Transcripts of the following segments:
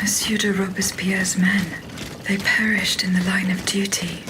Monsieur de Robespierre's men. They perished in the line of duty.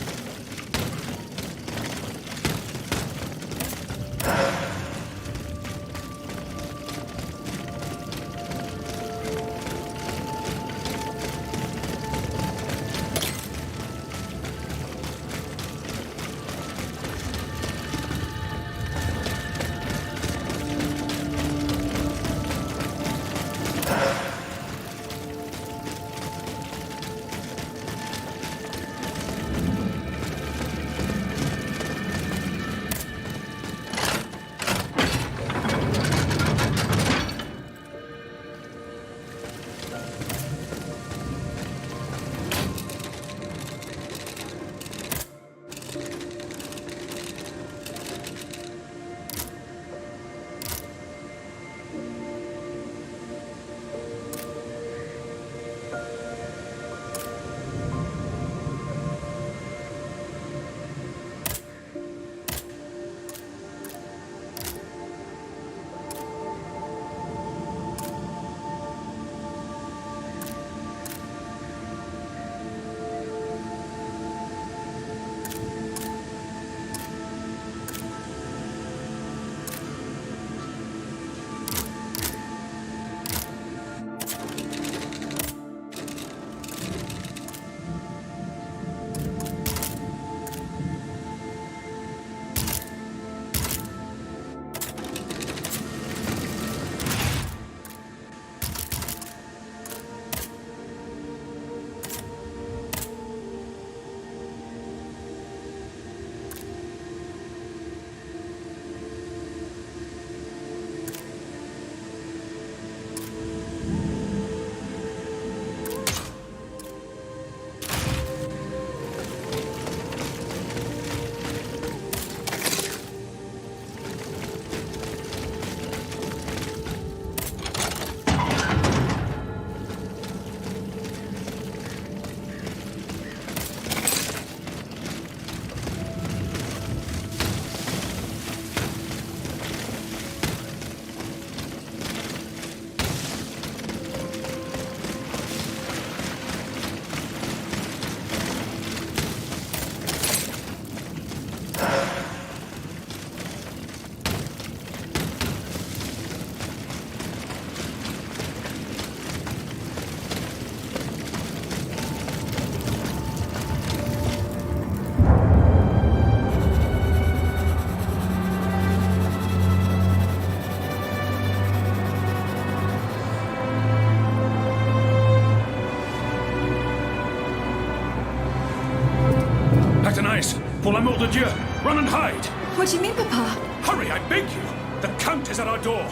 Pour l'amour de Dieu, run and hide! What do you mean, Papa? Hurry, I beg you! The Count is at our door.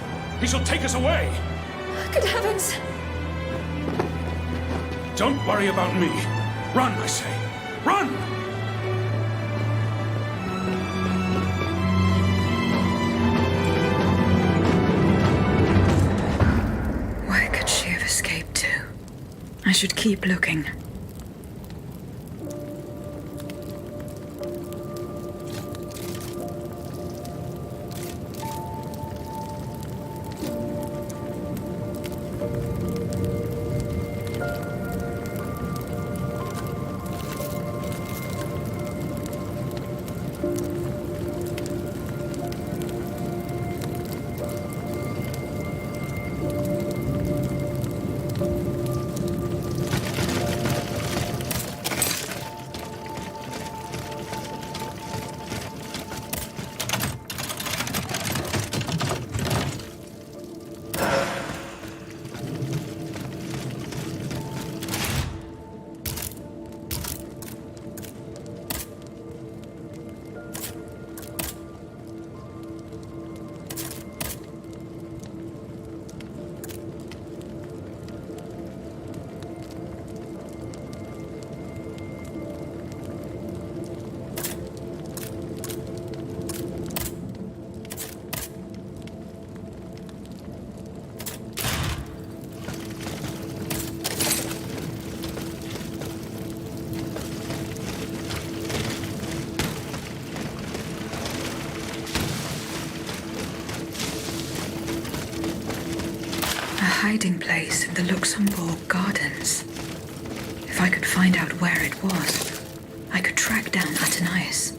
He shall take us away. Good heavens! Don't worry about me. Run, I say. Run! Where could she have escaped to? I should keep looking. hiding place in the Luxembourg Gardens. If I could find out where it was, I could track down Athenais.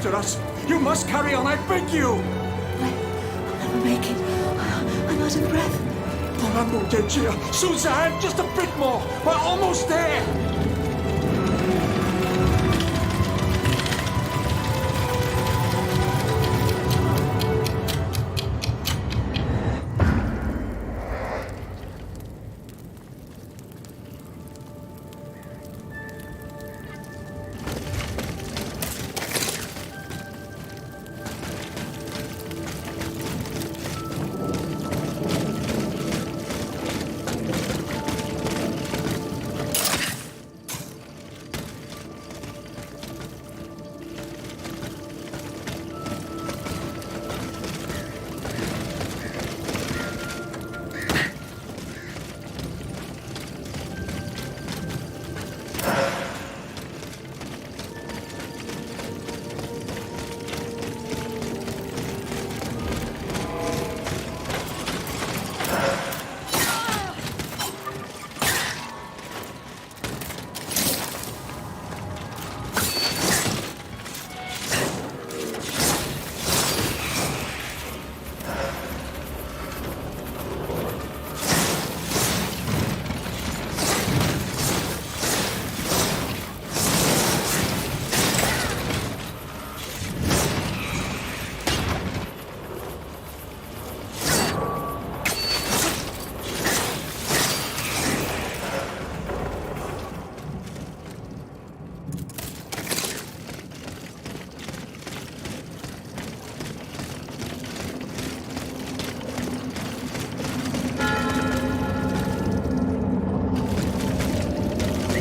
after us. You must carry on, I beg you! I'll never make it. I'm out of breath. Pour un mot de Dieu. Suzanne, just a bit more. We're almost there.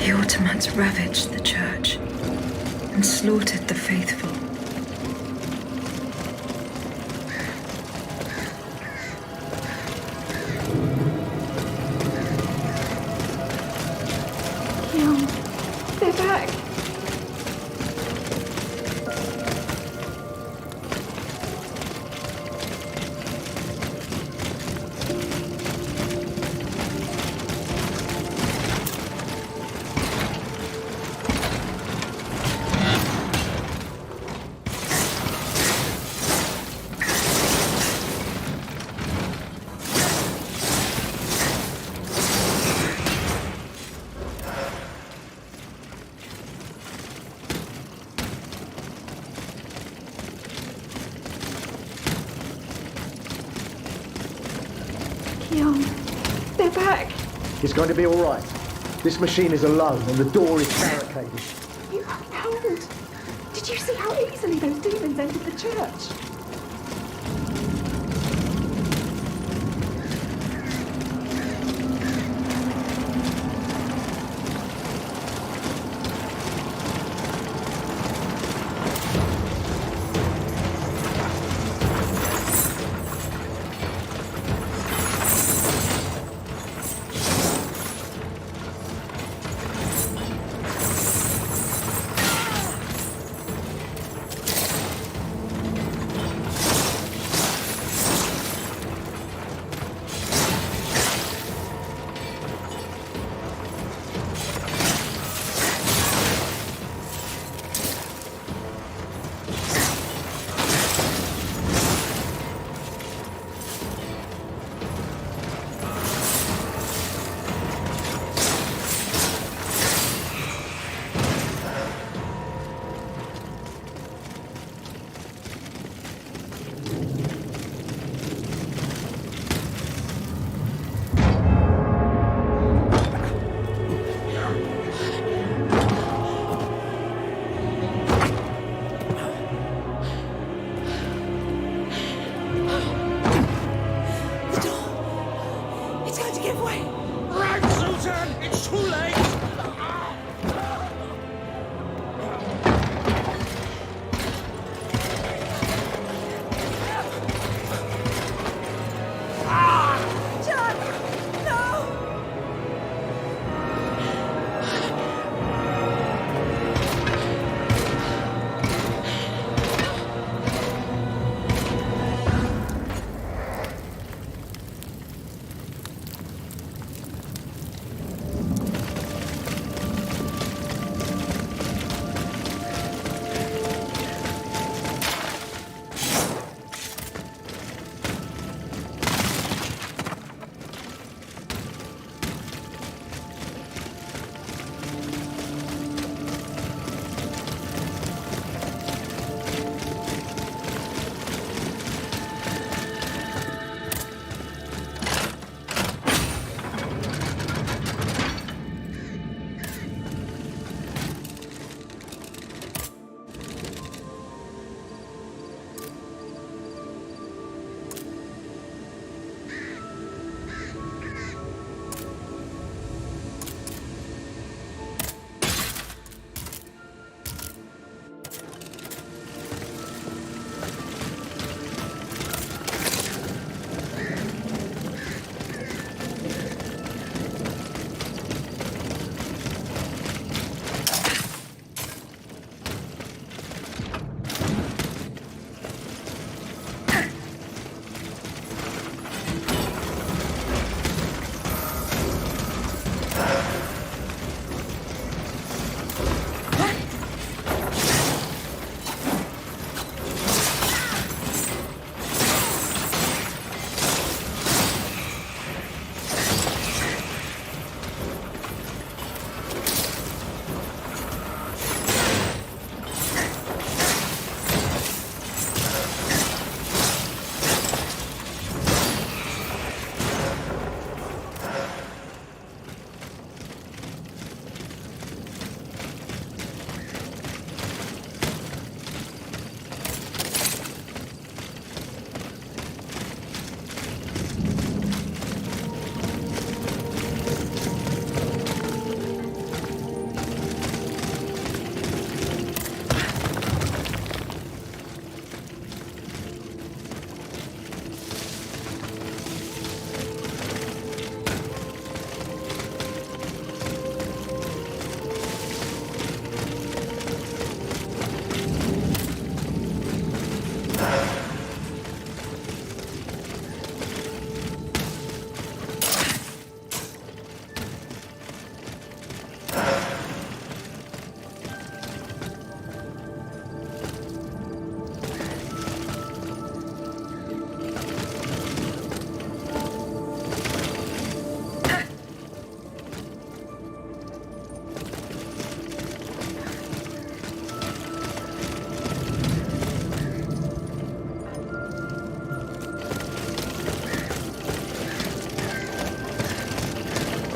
The Ottomans ravaged the church and slaughtered the faithful. Leon, they're back. Leon, they're back. It's going to be all right. This machine is alone and the door is barricaded. You held. Did you see how easily those demons entered the church?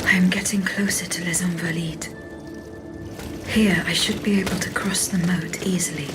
I am getting closer to Les Invalides. Here, I should be able to cross the moat easily.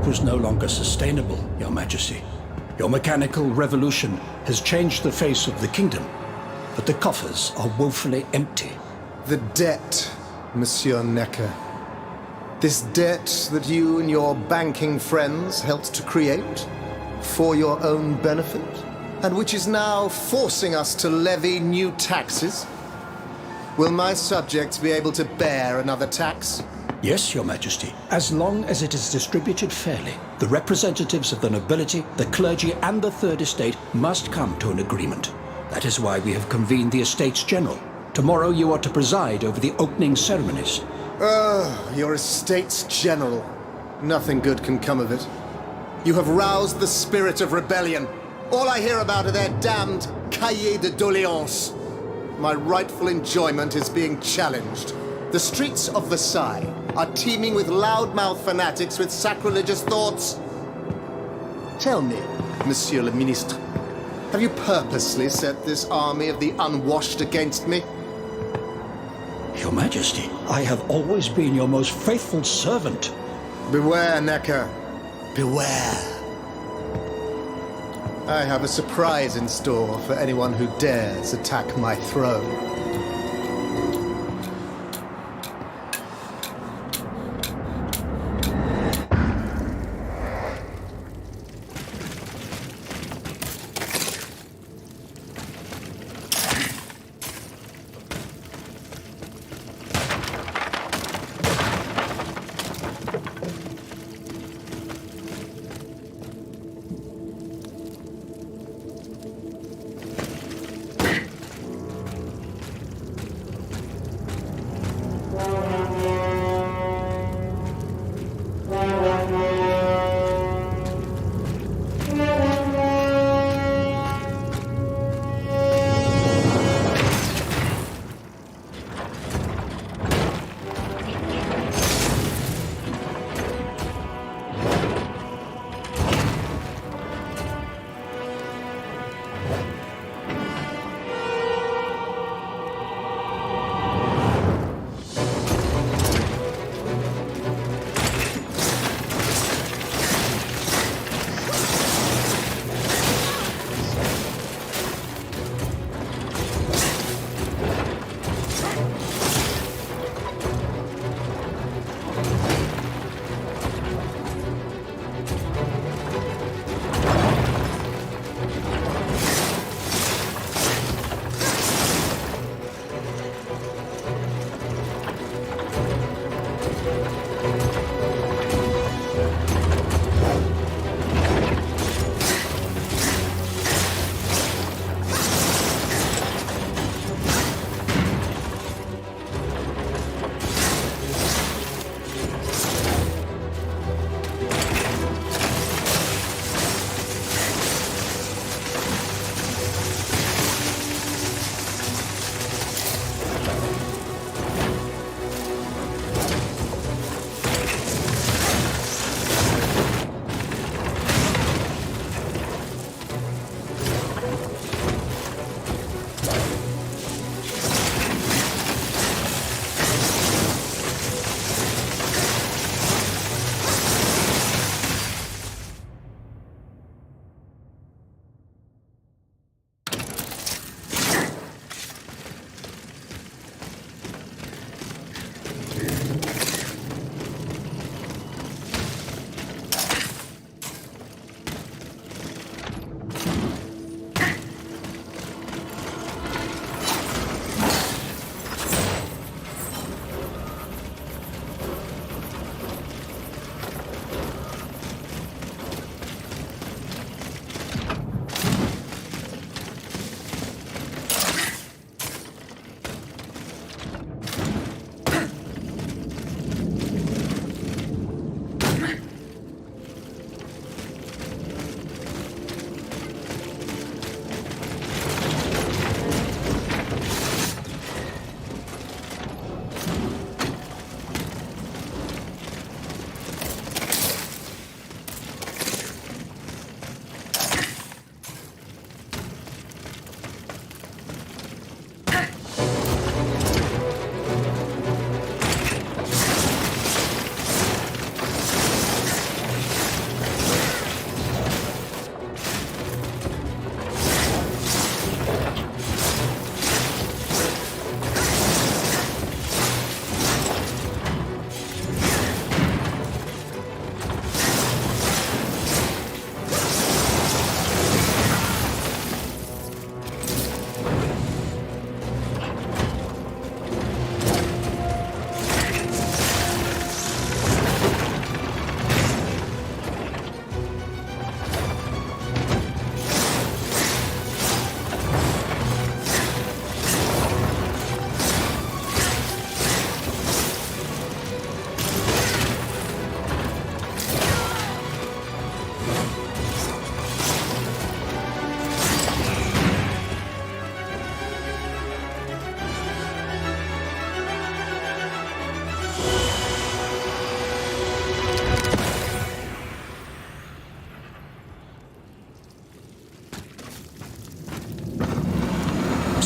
Was no longer sustainable, Your Majesty. Your mechanical revolution has changed the face of the kingdom, but the coffers are woefully empty. The debt, Monsieur Necker. This debt that you and your banking friends helped to create for your own benefit, and which is now forcing us to levy new taxes. Will my subjects be able to bear another tax? Yes, Your Majesty, as long as it is distributed fairly. The representatives of the nobility, the clergy, and the Third Estate must come to an agreement. That is why we have convened the Estates General. Tomorrow you are to preside over the opening ceremonies. Your Estates General. Nothing good can come of it. You have roused the spirit of rebellion. All I hear about are their damned cahiers de doléances. My rightful enjoyment is being challenged. The streets of Versailles are teeming with loudmouth fanatics with sacrilegious thoughts. Tell me, Monsieur le Ministre, have you purposely set this army of the unwashed against me? Your Majesty, I have always been your most faithful servant. Beware, Necker. Beware. I have a surprise in store for anyone who dares attack my throne.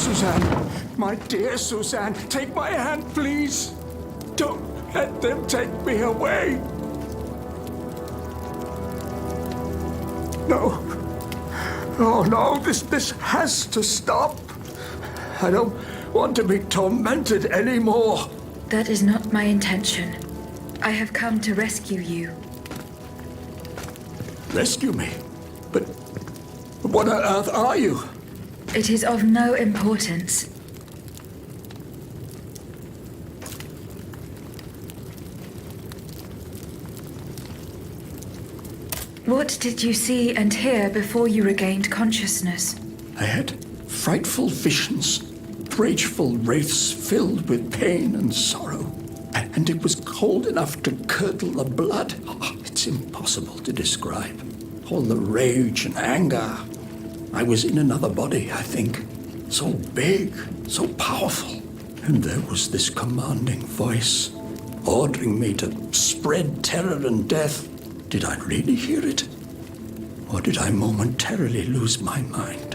Suzanne, my dear Suzanne, take my hand, please. Don't let them take me away. No. Oh, no, this has to stop. I don't want to be tormented anymore. That is not my intention. I have come to rescue you. Rescue me? But what on earth are you? It is of no importance. What did you see and hear before you regained consciousness? I had frightful visions, rageful wraiths filled with pain and sorrow. And it was cold enough to curdle the blood. Oh, it's impossible to describe. All the rage and anger. I was in another body, I think. So big, so powerful. And there was this commanding voice, ordering me to spread terror and death. Did I really hear it? Or did I momentarily lose my mind?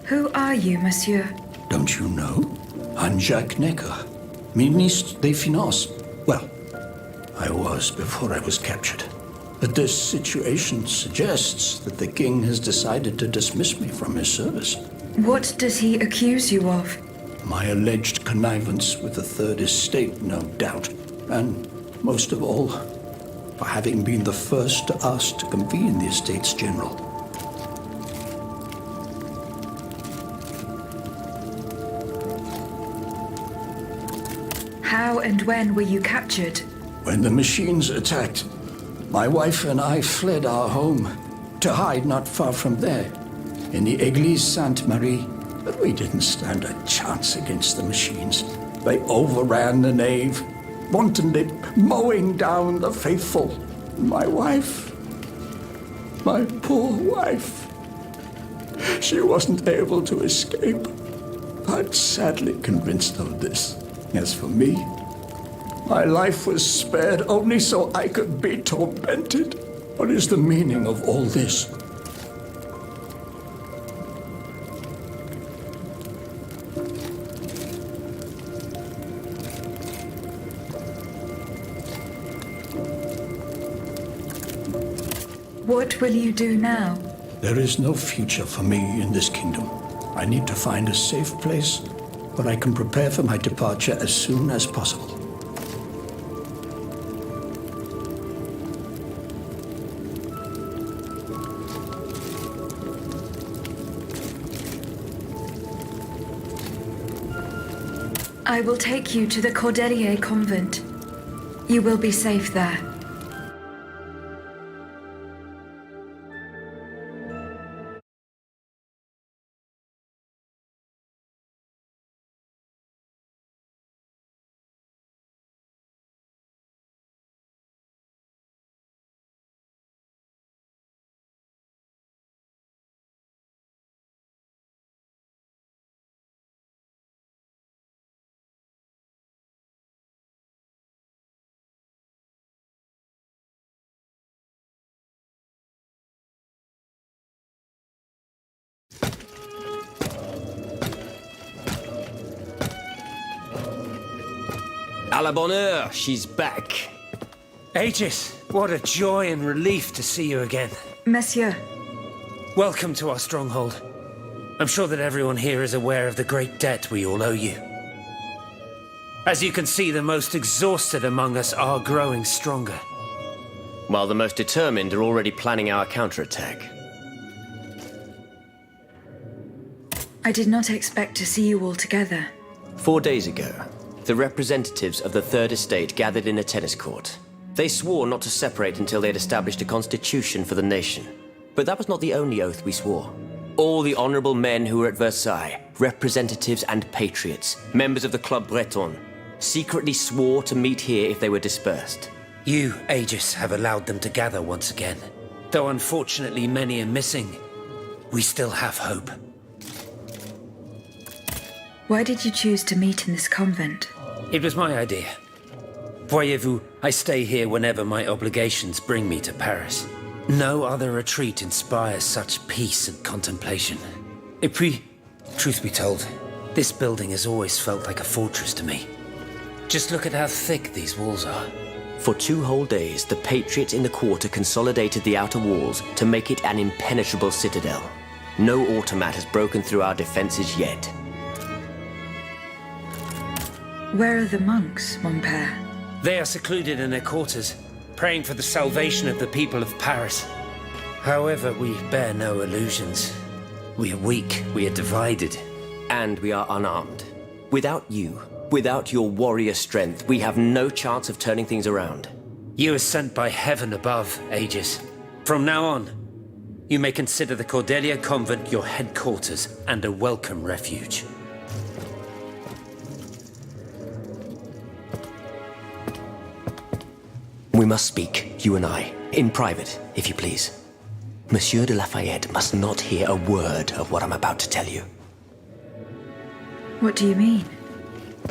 Who are you, monsieur? Don't you know? I'm Jacques Necker, Ministre des Finances. Well, I was before I was captured. But this situation suggests that the king has decided to dismiss me from his service. What does he accuse you of? My alleged connivance with the Third Estate, no doubt. And most of all, for having been the first to ask to convene the Estates General. How and when were you captured? When the machines attacked, my wife and I fled our home to hide not far from there, in the Église Sainte-Marie. But we didn't stand a chance against the machines. They overran the nave, wantonly mowing down the faithful. My wife, my poor wife, she wasn't able to escape. I'm sadly convinced of this. As for me, my life was spared only so I could be tormented. What is the meaning of all this? What will you do now? There is no future for me in this kingdom. I need to find a safe place where I can prepare for my departure as soon as possible. I will take you to the Cordelier convent. You will be safe there. À la bonne heure, she's back. Aegis, what a joy and relief to see you again. Monsieur, Welcome to our stronghold. I'm sure that everyone here is aware of the great debt we all owe you. As you can see, the most exhausted among us are growing stronger. While the most determined are already planning our counterattack. I did not expect to see you all together. 4 days ago, the representatives of the Third Estate gathered in a tennis court. They swore not to separate until they had established a constitution for the nation. But that was not the only oath we swore. All the honorable men who were at Versailles, representatives and patriots, members of the Club Breton, secretly swore to meet here if they were dispersed. You, Aegis, have allowed them to gather once again. Though unfortunately many are missing, we still have hope. Why did you choose to meet in this convent? It was my idea. Voyez-vous, I stay here whenever my obligations bring me to Paris. No other retreat inspires such peace and contemplation. Et puis, truth be told, this building has always felt like a fortress to me. Just look at how thick these walls are. For 2 whole days, the Patriots in the quarter consolidated the outer walls to make it an impenetrable citadel. No automat has broken through our defenses yet. Where are the monks, mon père? They are secluded in their quarters, praying for the salvation of the people of Paris. However, we bear no illusions. We are weak, we are divided. And we are unarmed. Without you, without your warrior strength, we have no chance of turning things around. You are sent by heaven above, Aegis. From now on, you may consider the Cordelia Convent your headquarters and a welcome refuge. We must speak, you and I, in private, if you please. Monsieur de Lafayette must not hear a word of what I'm about to tell you. What do you mean?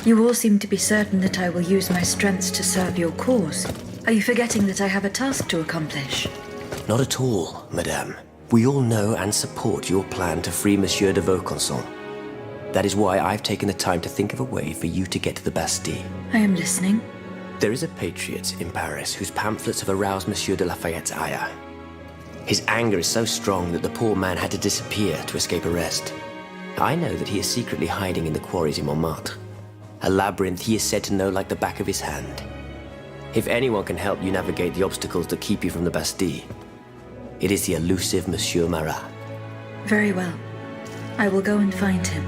You all seem to be certain that I will use my strengths to serve your cause. Are you forgetting that I have a task to accomplish? Not at all, madame. We all know and support your plan to free Monsieur de Vaucanson. That is why I've taken the time to think of a way for you to get to the Bastille. I am listening. There is a patriot in Paris whose pamphlets have aroused Monsieur de Lafayette's ire. His anger is so strong that the poor man had to disappear to escape arrest. I know that he is secretly hiding in the quarries in Montmartre. A labyrinth he is said to know like the back of his hand. If anyone can help you navigate the obstacles that keep you from the Bastille, it is the elusive Monsieur Marat. Very well. I will go and find him.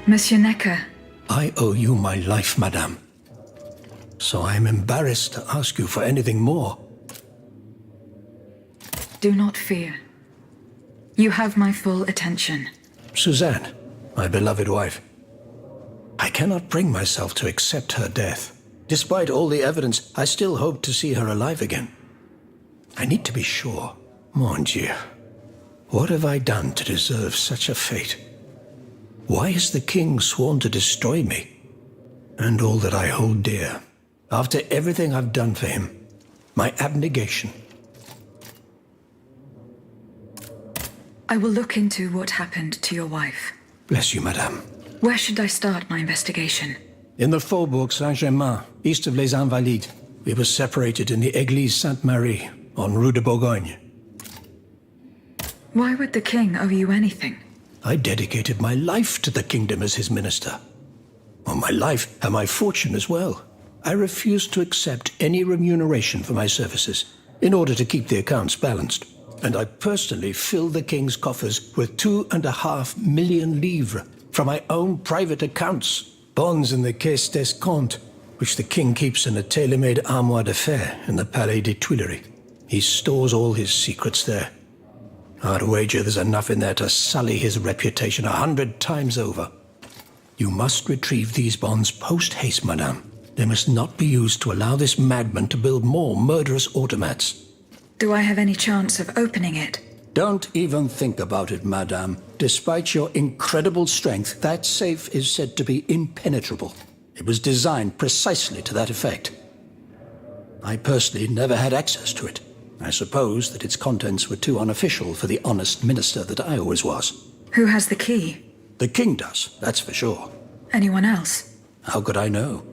Monsieur Necker. I owe you my life, madame. So I am embarrassed to ask you for anything more. Do not fear. You have my full attention. Suzanne, my beloved wife. I cannot bring myself to accept her death. Despite all the evidence, I still hope to see her alive again. I need to be sure. Mon Dieu. What have I done to deserve such a fate? Why has the king sworn to destroy me? And all that I hold dear. After everything I've done for him. My abnegation. I will look into what happened to your wife. Bless you, madame. Where should I start my investigation? In the Faubourg Saint-Germain, east of Les Invalides. We were separated in the Église Sainte-Marie, on Rue de Bourgogne. Why would the king owe you anything? I dedicated my life to the kingdom as his minister. Well, my life and my fortune as well. I refused to accept any remuneration for my services, in order to keep the accounts balanced. And I personally filled the king's coffers with 2.5 million livres from my own private accounts, bonds in the Caisse d'Escompte, which the king keeps in a tailor-made armoire de fer in the Palais des Tuileries. He stores all his secrets there. I'd wager there's enough in there to sully his reputation 100 times over. You must retrieve these bonds post-haste, madame. They must not be used to allow this madman to build more murderous automats. Do I have any chance of opening it? Don't even think about it, madame. Despite your incredible strength, that safe is said to be impenetrable. It was designed precisely to that effect. I personally never had access to it. I suppose that its contents were too unofficial for the honest minister that I always was. Who has the key? The king does, that's for sure. Anyone else? How could I know?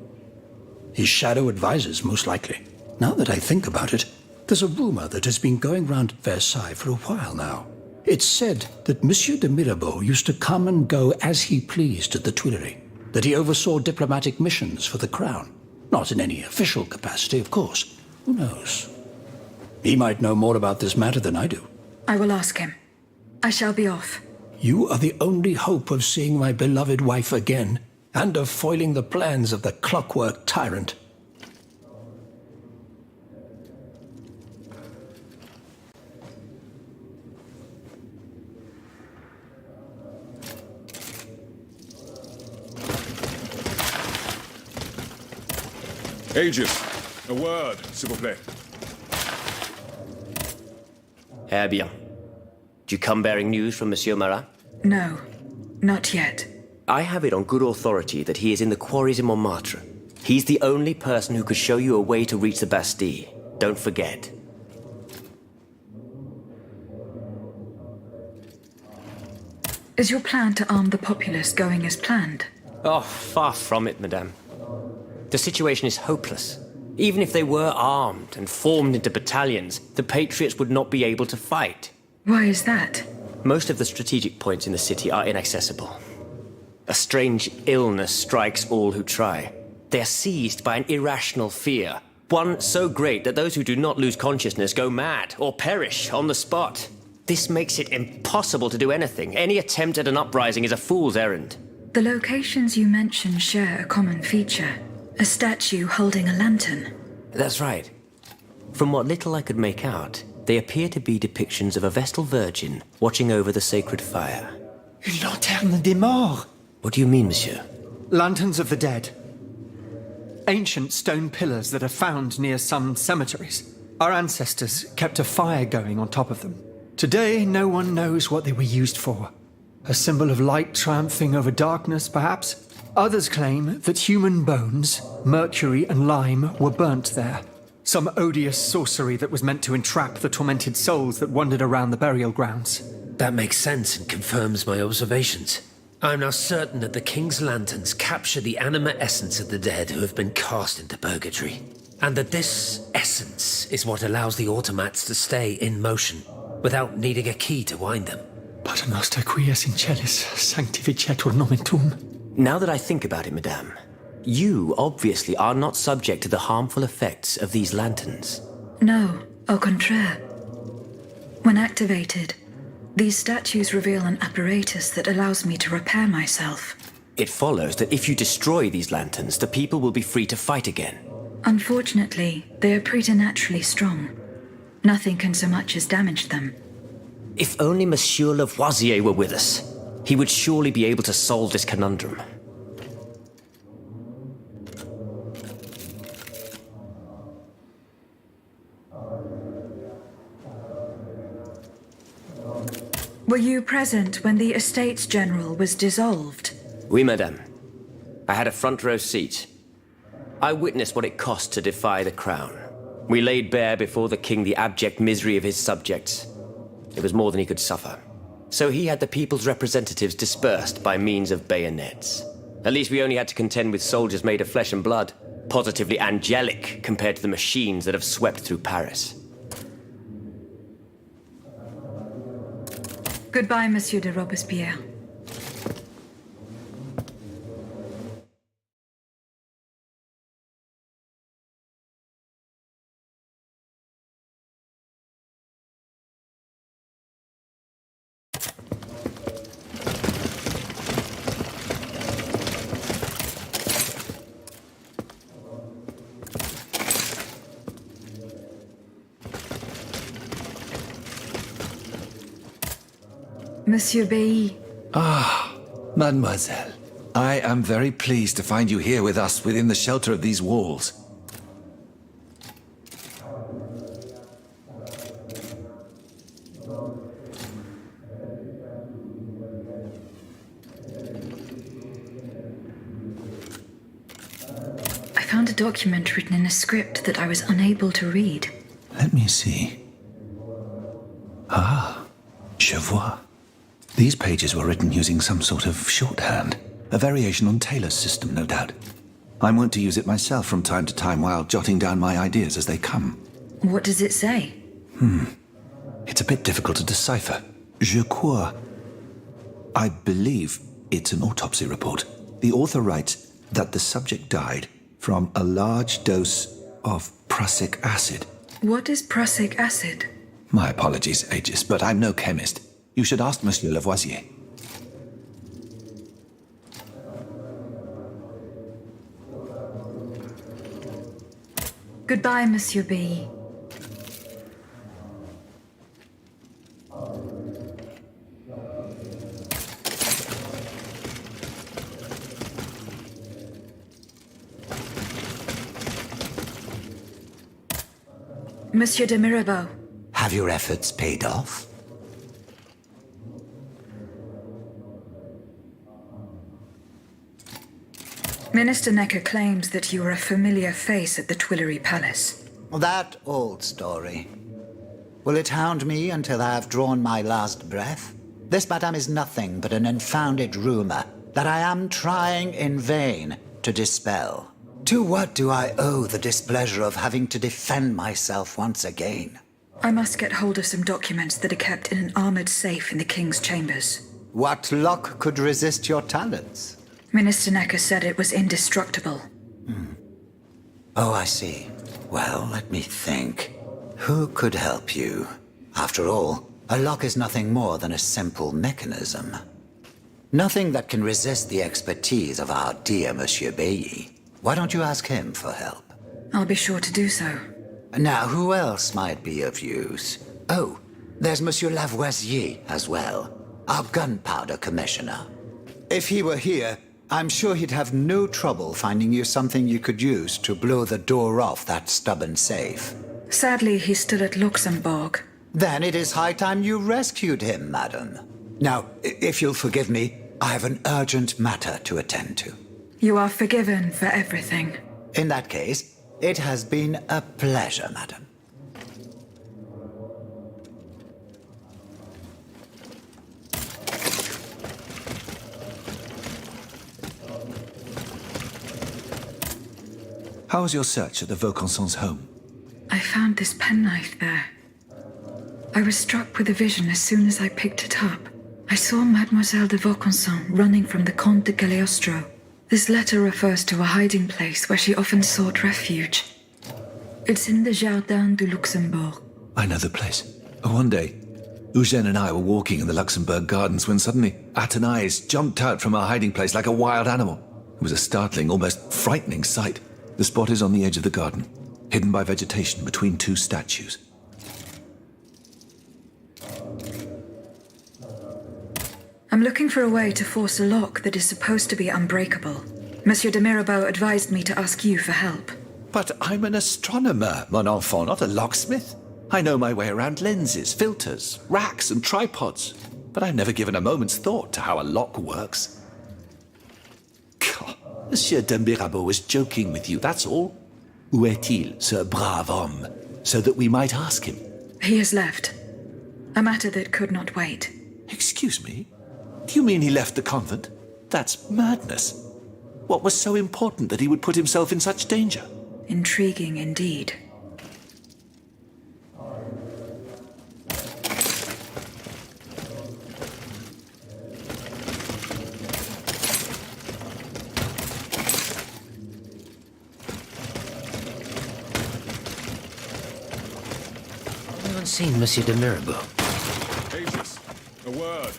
His shadow advisors, most likely. Now that I think about it, there's a rumor that has been going round Versailles for a while now. It's said that Monsieur de Mirabeau used to come and go as he pleased at the Tuileries, that he oversaw diplomatic missions for the crown. Not in any official capacity, of course. Who knows? He might know more about this matter than I do. I will ask him. I shall be off. You are the only hope of seeing my beloved wife again, and of foiling the plans of the clockwork tyrant. Aegis, a word, s'il vous plaît. Eh bien. Do you come bearing news from Monsieur Marat? No, not yet. I have it on good authority that he is in the quarries in Montmartre. He's the only person who could show you a way to reach the Bastille. Don't forget. Is your plan to arm the populace going as planned? Oh, far from it, madame. The situation is hopeless. Even if they were armed and formed into battalions, the Patriots would not be able to fight. Why is that? Most of the strategic points in the city are inaccessible. A strange illness strikes all who try. They are seized by an irrational fear, one so great that those who do not lose consciousness go mad or perish on the spot. This makes it impossible to do anything. Any attempt at an uprising is a fool's errand. The locations you mention share a common feature. A statue holding a lantern. That's right. From what little I could make out, they appear to be depictions of a Vestal Virgin watching over the sacred fire. Une lanterne des morts! What do you mean, monsieur? Lanterns of the dead. Ancient stone pillars that are found near some cemeteries. Our ancestors kept a fire going on top of them. Today, no one knows what they were used for. A symbol of light triumphing over darkness, perhaps? Others claim that human bones, mercury and lime, were burnt there. Some odious sorcery that was meant to entrap the tormented souls that wandered around the burial grounds. That makes sense and confirms my observations. I am now certain that the King's lanterns capture the anima essence of the dead who have been cast into purgatory. And that this essence is what allows the automats to stay in motion, without needing a key to wind them. Pater noster qui es in celis, sanctificetur nomen tuum. Now that I think about it, madame, you obviously are not subject to the harmful effects of these lanterns. No, au contraire. When activated, these statues reveal an apparatus that allows me to repair myself. It follows that if you destroy these lanterns, the people will be free to fight again. Unfortunately, they are preternaturally strong. Nothing can so much as damage them. If only Monsieur Lavoisier were with us, he would surely be able to solve this conundrum. Were you present when the Estates General was dissolved? Oui, madame. I had a front row seat. I witnessed what it cost to defy the crown. We laid bare before the king the abject misery of his subjects. It was more than he could suffer. So he had the people's representatives dispersed by means of bayonets. At least we only had to contend with soldiers made of flesh and blood, positively angelic compared to the machines that have swept through Paris. Goodbye, Monsieur de Robespierre. Monsieur Bailly. Ah, mademoiselle. I am very pleased to find you here with us within the shelter of these walls. I found a document written in a script that I was unable to read. Let me see. Ah, je vois. These pages were written using some sort of shorthand. A variation on Taylor's system, no doubt. I'm wont to use it myself from time to time while jotting down my ideas as they come. What does it say? It's a bit difficult to decipher. Je crois. I believe it's an autopsy report. The author writes that the subject died from a large dose of prussic acid. What is prussic acid? My apologies, Aegis, but I'm no chemist. You should ask Monsieur Lavoisier. Goodbye, Monsieur B. Monsieur de Mirabeau. Have your efforts paid off? Minister Necker claims that you are a familiar face at the Tuileries Palace. That old story. Will it hound me until I have drawn my last breath? This, madame, is nothing but an unfounded rumor that I am trying in vain to dispel. To what do I owe the displeasure of having to defend myself once again? I must get hold of some documents that are kept in an armored safe in the King's chambers. What luck could resist your talents? Minister Necker said it was indestructible. Oh, I see. Well, let me think. Who could help you? After all, a lock is nothing more than a simple mechanism. Nothing that can resist the expertise of our dear Monsieur Bailly. Why don't you ask him for help? I'll be sure to do so. Now, who else might be of use? Oh, there's Monsieur Lavoisier as well, our gunpowder commissioner. If he were here, I'm sure he'd have no trouble finding you something you could use to blow the door off that stubborn safe. Sadly, he's still at Luxembourg. Then it is high time you rescued him, madam. Now, if you'll forgive me, I have an urgent matter to attend to. You are forgiven for everything. In that case, it has been a pleasure, madam. How was your search at the Vaucansons' home? I found this penknife there. I was struck with a vision as soon as I picked it up. I saw Mademoiselle de Vaucanson running from the Comte de Cagliostro. This letter refers to a hiding place where she often sought refuge. It's in the Jardin du Luxembourg. I know the place. One day, Eugène and I were walking in the Luxembourg gardens when suddenly Athénaïs jumped out from our hiding place like a wild animal. It was a startling, almost frightening sight. The spot is on the edge of the garden, hidden by vegetation between two statues. I'm looking for a way to force a lock that is supposed to be unbreakable. Monsieur de Mirabeau advised me to ask you for help. But I'm an astronomer, mon enfant, not a locksmith. I know my way around lenses, filters, racks and tripods. But I've never given a moment's thought to how a lock works. God, Monsieur de Mirabeau was joking with you, that's all. Où est-il, ce brave homme? So that we might ask him. He has left. A matter that could not wait. Excuse me? Do you mean he left the convent? That's madness. What was so important that he would put himself in such danger? Intriguing indeed. Anyone seen Monsieur de Mirabeau? Aegis, a word.